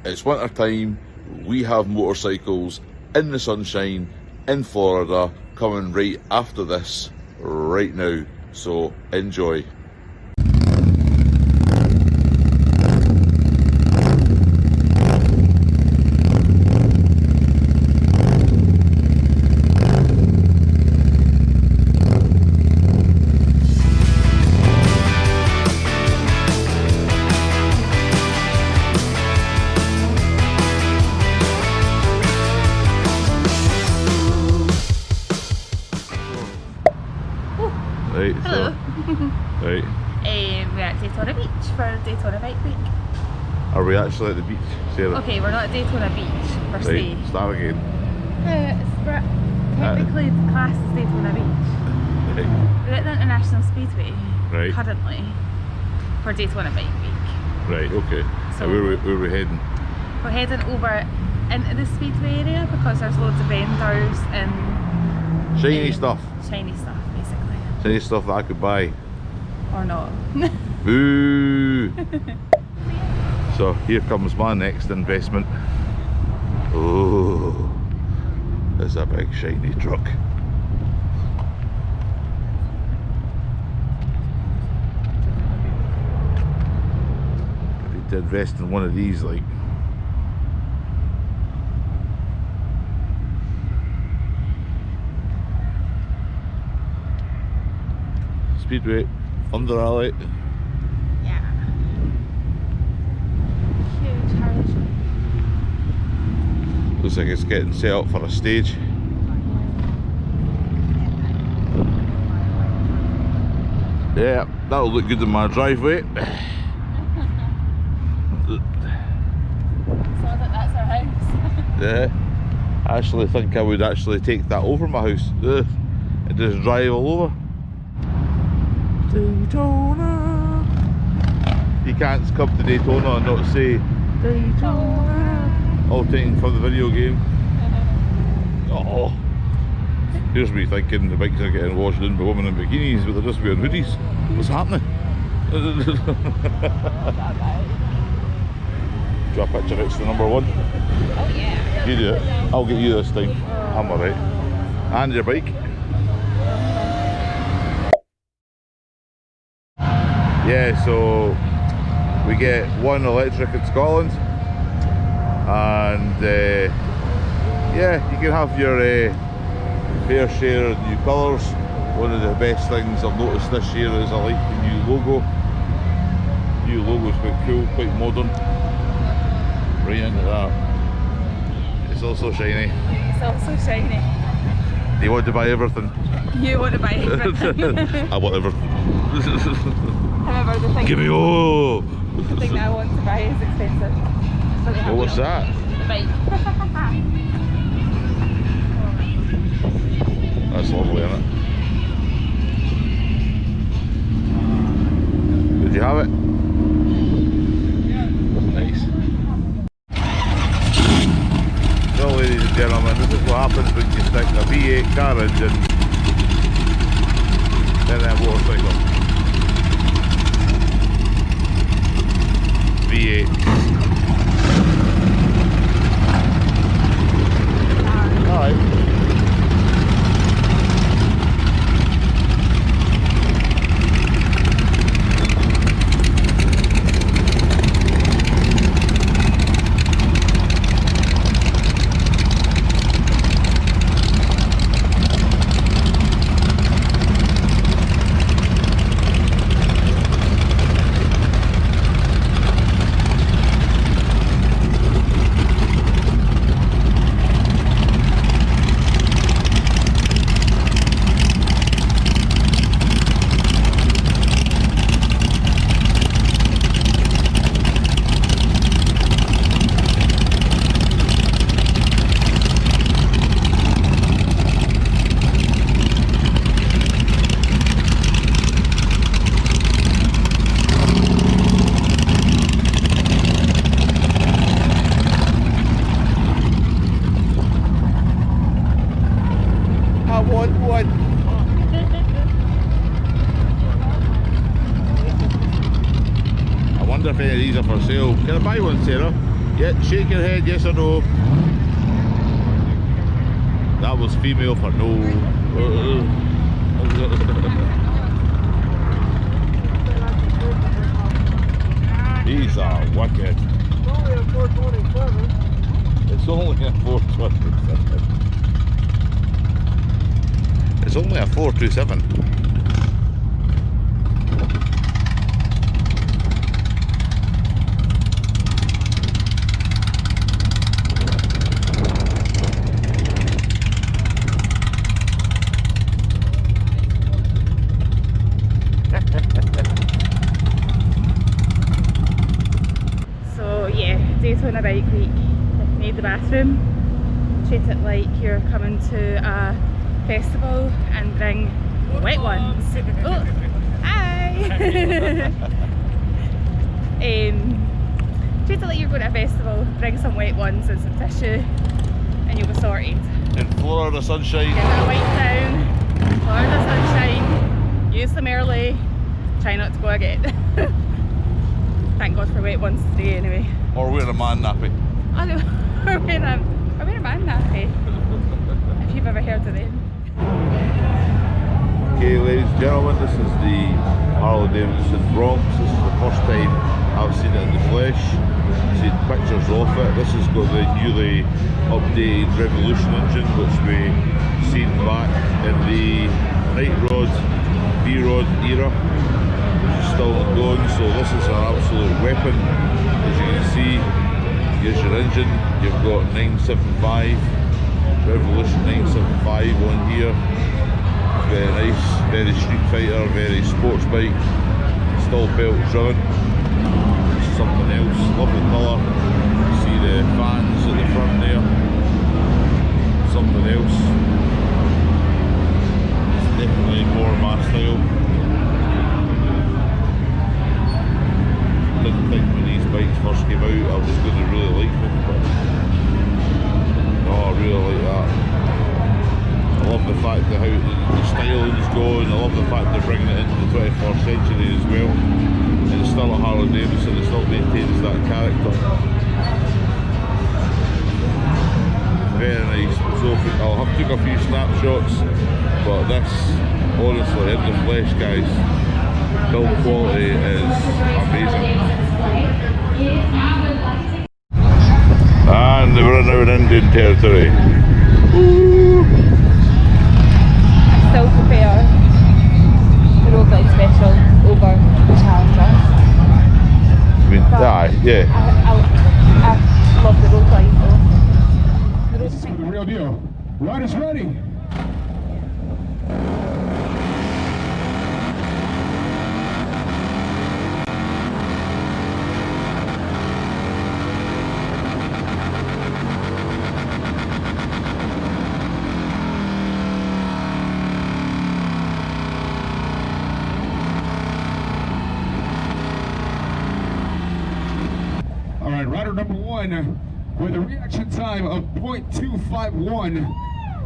It's winter time. We have motorcycles in the sunshine in Florida coming right after this right now. So enjoy. Right, hello. So, right. We're at Daytona Beach for Daytona Bike Week. Are we actually at the beach, Sarah? Okay, we're not at Daytona Beach per se. Right, start again. We're technically classed as Daytona Beach. Right. We're at the International Speedway Right. currently for Daytona Bike Week. Right, okay. So where are we heading? We're heading over into the Speedway area because there's loads of vendors and Shiny stuff. Shiny stuff, basically. Shiny stuff that I could buy. Or not. Boo! So here comes my next investment. Oh, it's a big shiny truck. I need to invest in one of these, like. Speedway, Thunder Alley. Yeah. Huge Harley. Looks like it's getting set up for a stage. Yeah, that'll look good in my driveway. So that's our house. Yeah, I actually think I would actually take that over my house and just drive all over. Daytona. You can't come to Daytona and not say Daytona. All taken from the video game. Oh, here's me thinking the bikes are getting washed in by women in bikinis, but they're just wearing hoodies. What's happening? Drop a picture next to number one. Oh yeah. You do it. I'll get you this time. I'm alright. And your bike. Yeah, so we get one electric in Scotland, and yeah, you can have your fair share of new colours. One of the best things I've noticed this year is I like the new logo. New logo's quite cool, quite modern. Right into that. It's also shiny. It's also shiny. Do you want to buy everything? You want to buy everything. I want everything. However, the thing, Give me all! the thing that I want to buy is expensive. So they have Well, what's that? The bike. That's lovely, isn't it? Did you have it? Nice. So, ladies and gentlemen, this is what happens when you stick a V8 car engine in a motorcycle. V8. Alright. I wonder if any of these are for sale. Can I buy one, Sarah? Yeah, shake your head, yes or no. That was female for no. These are wicked. It's only a 427. It's only a 427. So yeah, Daytona Bike Week. Made the bathroom. Treat it like you're coming to a festival and bring wet ones. Oh, hi! Treat it like you're going to a festival, bring some wet ones and some tissue and you'll be sorted. In Florida sunshine. Get a wipe down, Florida sunshine, use them early, try not to go again. Thank God for wet ones today anyway. Or wear a man nappy. Oh no, or wear a man nappy, if you've ever heard of them. Okay, ladies and gentlemen, this is the Harley Davidson Bronx. This is the first time I've seen it in the flesh. Seen pictures of it. This has got the newly updated Revolution engine, which we seen back in the Night Rod, V-Rod era, which is still ongoing. So this is an absolute weapon. As you can see, here's your engine. You've got 975, Revolution 975 on here. Very nice, very street fighter, very sports bike, still belt driven. Something else, lovely colour. See the fans at the front there. Something else. It's definitely more my style. Didn't think when these bikes first came out I was going to really like them, but no, I really like that. I love the fact that how the styling's going. I love the fact they're bringing it into the 21st century as well. And it's still a Harley Davidson, it still maintains that character. Very nice. So I'll have took a few snapshots, but this, honestly, in the flesh, guys, build quality is amazing. And we're now in Indian territory. Woo! Still prepare the road light special over the Challenger. I mean, yeah. I love the road light though. This is for the real deal. Riders ready. All right, rider number one with a reaction time of 0.251.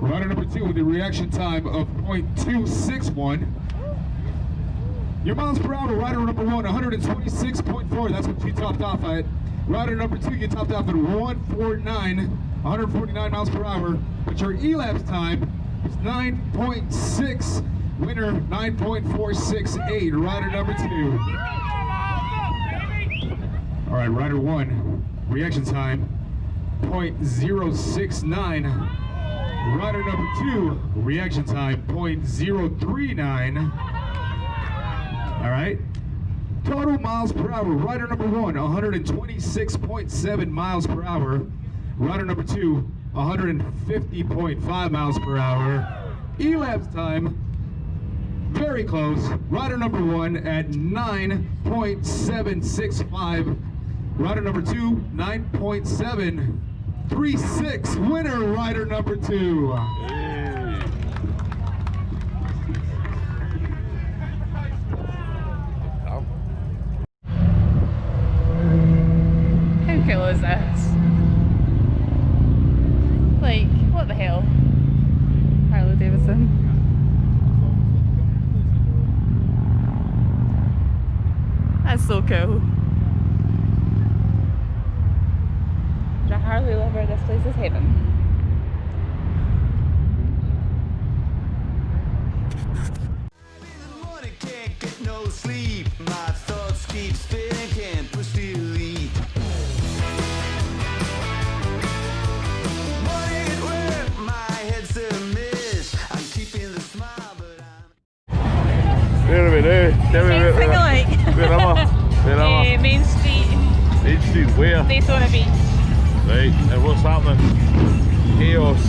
Rider number two with a reaction time of 0.261. Your miles per hour, rider number one, 126.4. That's what you topped off at. Rider number two, you topped off at 149 miles per hour. But your elapsed time is 9.6. Winner 9.468. Rider number two. All right, rider one, reaction time 0.069. Rider number two, reaction time 0.039. All right, total miles per hour. Rider number one, 126.7 miles per hour. Rider number two, 150.5 miles per hour. Elapsed time, very close. Rider number one at 9.765. Rider number two, 9.736. Winner, rider number two. Hey. How cool is this? Like, what the hell? Harley Davidson. That's so cool. Harley lover, this place is heaven. Where are we now? Tell me where am I? Main Street. Main Street where? Daytona Beach. Right, and what's happening? Chaos.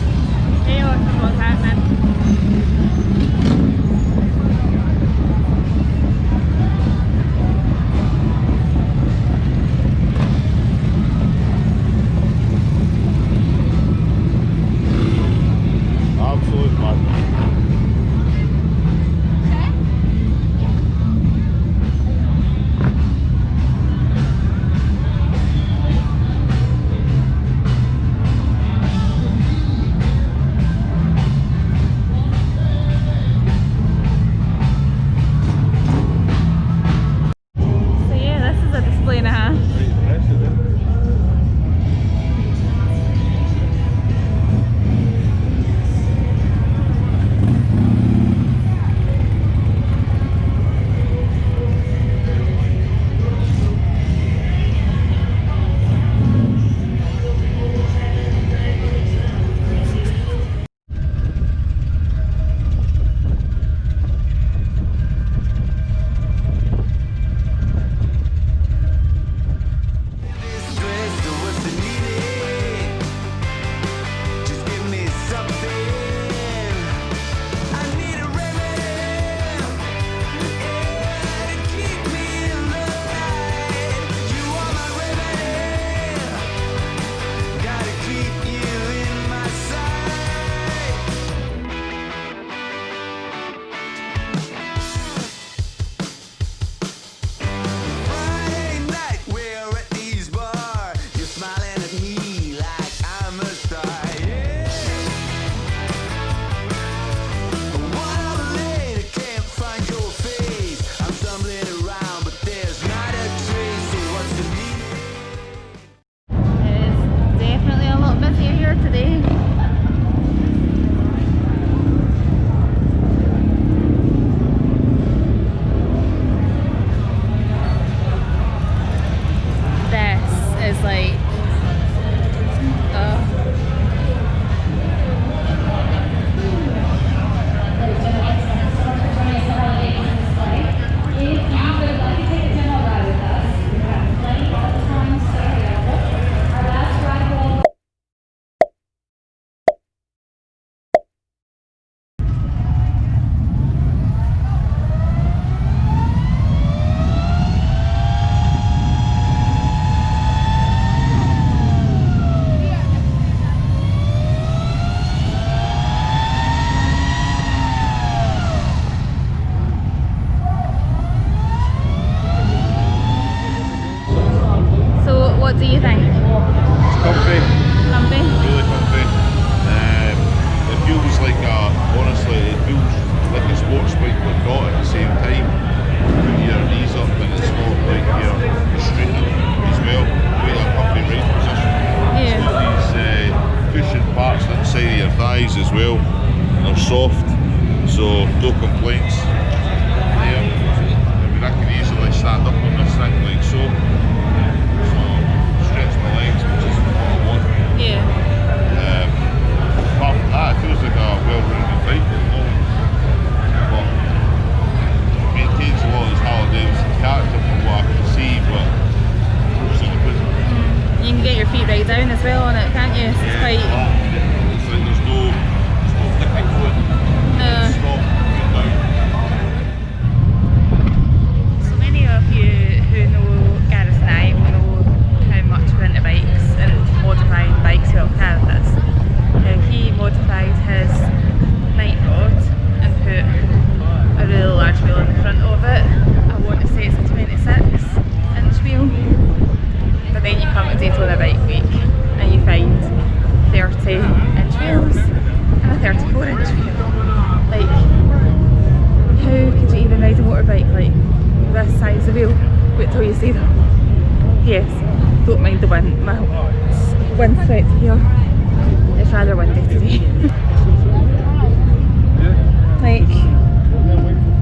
Chaos is what's happening. Absolute madness. As well, and they're soft, so no complaints there. I mean, I can easily stand up on this thing like so, stretch my legs, which is what I want. Yeah. Apart from that, it feels like a well-rounded bike at the moment, but it maintains a lot of this Harley Davidson character from what I can see, but it's not good. You can get your feet right down as well on it, can't you? It's quite... It's like there's no flipping foot. Stop, get down. So many of you who know Gareth and I will know how much we're into bikes and modifying bikes. Well, Gareth is. He modified his night rod and put a really large wheel in the front of it. I want to say it's a 26-inch wheel. But then you come to Daytona Bike Week and you find 30-inch wheels and a 34-inch wheel. windswept here. It's rather windy today. Like,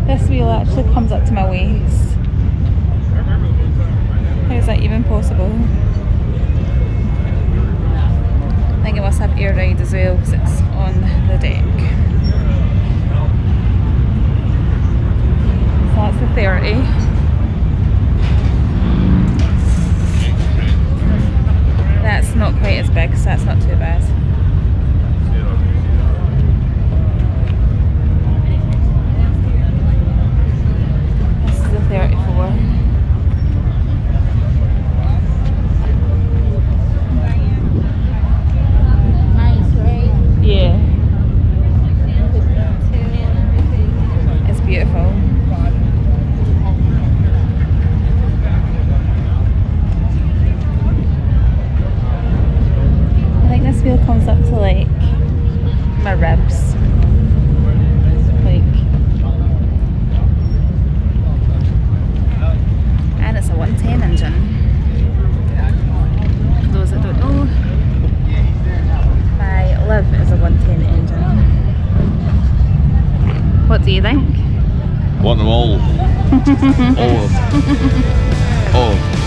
this wheel actually comes up to my waist. How is that even possible? I think it must have air ride as well because it's on the deck. So that's the 30. That's not quite as big, so that's not too bad. This is the 34. Yeah. It's beautiful. I think this wheel comes up to like my ribs. Like, and it's a 110 engine. For those that don't know, my Liv is a 110 engine. What do you think? Want them all. All of them. All of them.